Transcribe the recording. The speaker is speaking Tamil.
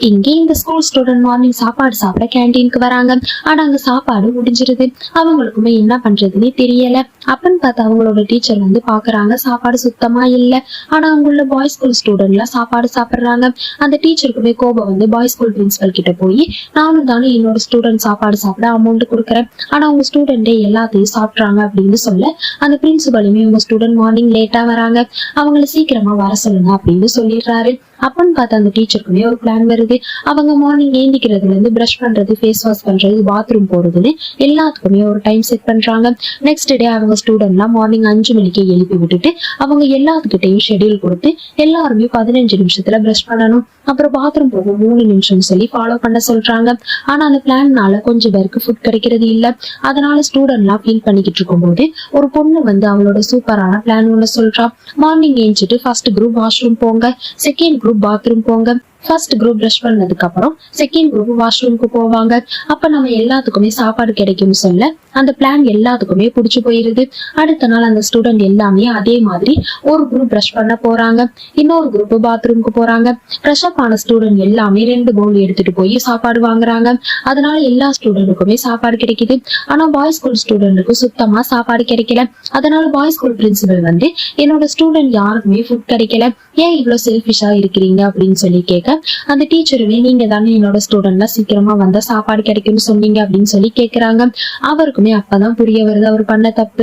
இங்கே இந்த ஸ்கூல் ஸ்டூடெண்ட் மார்னிங் சாப்பாடு சாப்பிட கேண்டீனுக்கு வராங்க. ஆனா அங்க சாப்பாடு முடிஞ்சிருது. அவங்களுக்குமே என்ன பண்றதுன்னே தெரியல. அப்பன்னு பார்த்து அவங்களோட டீச்சர் வந்து பாக்குறாங்க, சாப்பாடு சுத்தமா இல்ல. ஆனா அங்குள்ள பாய்ஸ் ஸ்கூல் ஸ்டூடெண்ட்ல சாப்பாடு சாப்பிடுறாங்க. அந்த டீச்சருக்குமே கோபம் வந்து பாய்ஸ் ஸ்கூல் பிரின்சிபல் கிட்ட போய், நானும் தானே என்னோட ஸ்டூடெண்ட் சாப்பாடு சாப்பிட அமௌண்ட் கொடுக்குறேன், ஆனா உங்க ஸ்டூடெண்டே எல்லாத்தையும் சாப்பிட்றாங்க அப்படின்னு சொல்ல, அந்த பிரின்சிபலுமே உங்க ஸ்டூடெண்ட் மார்னிங் லேட்டா வராங்க, அவங்கள சீக்கிரமா வர சொல்லுங்க அப்படின்னு சொல்லிடுறாரு. அப்பன்னு பார்த்து அந்த டீச்சருக்குமே ஒரு பிளான் வருது. அவங்க மார்னிங் ஏந்திக்கிறதுல இருந்து பிரஷ் பண்றது, ஃபேஸ் வாஷ் பண்றது, பாத்ரூம் போறதுன்னு எல்லாத்துக்குமே ஒரு டைம் செட் பண்றாங்க. நெக்ஸ்ட் டே அவங்க ஸ்டூடெண்ட்லாம் மார்னிங் 5 மணிக்கு எழுப்பி விட்டுட்டு அவங்க எல்லாத்துக்கிட்டையும் ஷெட்யூல் கொடுத்து எல்லாருமே 15 நிமிஷத்துல பிரஷ் பண்ணணும், அப்புறம் பாத்ரூம் போக 3 நிமிஷம் சொல்லி ஃபாலோ பண்ண சொல்றாங்க. ஆனா அந்த பிளான்னால கொஞ்சம் பேருக்கு ஃபுட் கிடைக்கிறது இல்ல. அதனால ஸ்டூடெண்ட்லாம் ஃபீல் பண்ணிக்கிட்டு இருக்கும் போது ஒரு பொண்ணு வந்து அவளோட சூப்பரான பிளான் ஒண்ணு சொல்றா. மார்னிங் ஏஞ்சிட்டு ஃபர்ஸ்ட் குரூப் வாஷ்ரூம் போங்க, செகண்ட் குரூப் பாத்ரூம் போங்க, ஃபர்ஸ்ட் குரூப் பிரஷ் பண்ணதுக்கு அப்புறம் செகண்ட் குரூப் வாஷ்ரூம்க்கு போவாங்க. அப்ப நம்ம எல்லாத்துக்குமே சாப்பாடு கிடைக்கும்னு சொல்ல அந்த பிளான் எல்லாத்துக்குமே பிடிச்சு போயிருது. அடுத்த நாள் அந்த ஸ்டூடெண்ட் எல்லாமே அதே மாதிரி ஒரு குரூப் பிரஷ் பண்ண போறாங்க, இன்னொரு குரூப் பாத்ரூம்க்கு போறாங்க. ஃப்ரெஷ் அப் ஆன ஸ்டூடெண்ட் எல்லாமே 2 பவுல் எடுத்துட்டு போய் சாப்பாடு வாங்குறாங்க. அதனால எல்லா ஸ்டூடெண்ட்டுக்குமே சாப்பாடு கிடைக்குது. ஆனா பாய்ஸ் ஸ்கூல் ஸ்டூடெண்ட்டுக்கு சுத்தமா சாப்பாடு கிடைக்கல. அதனால பாய்ஸ் ஸ்கூல் பிரின்சிபல் வந்து, என்னோட ஸ்டூடெண்ட் யாருக்குமே ஃபுட் கிடைக்கல, ஏன் இவ்வளவு செல்ஃபிஷா இருக்கிறீங்க அப்படின்னு சொல்லி கேட்க, அந்த டீச்சருமே நீங்க தானே என்னோட ஸ்டூடெண்ட்ல சீக்கிரமா வந்தா சாப்பாடு கிடைக்கும்னு சொன்னீங்க அப்படின்னு சொல்லி கேக்குறாங்க. அவருக்குமே அப்பதான் புரிய வருது அவர் பண்ண தப்பு.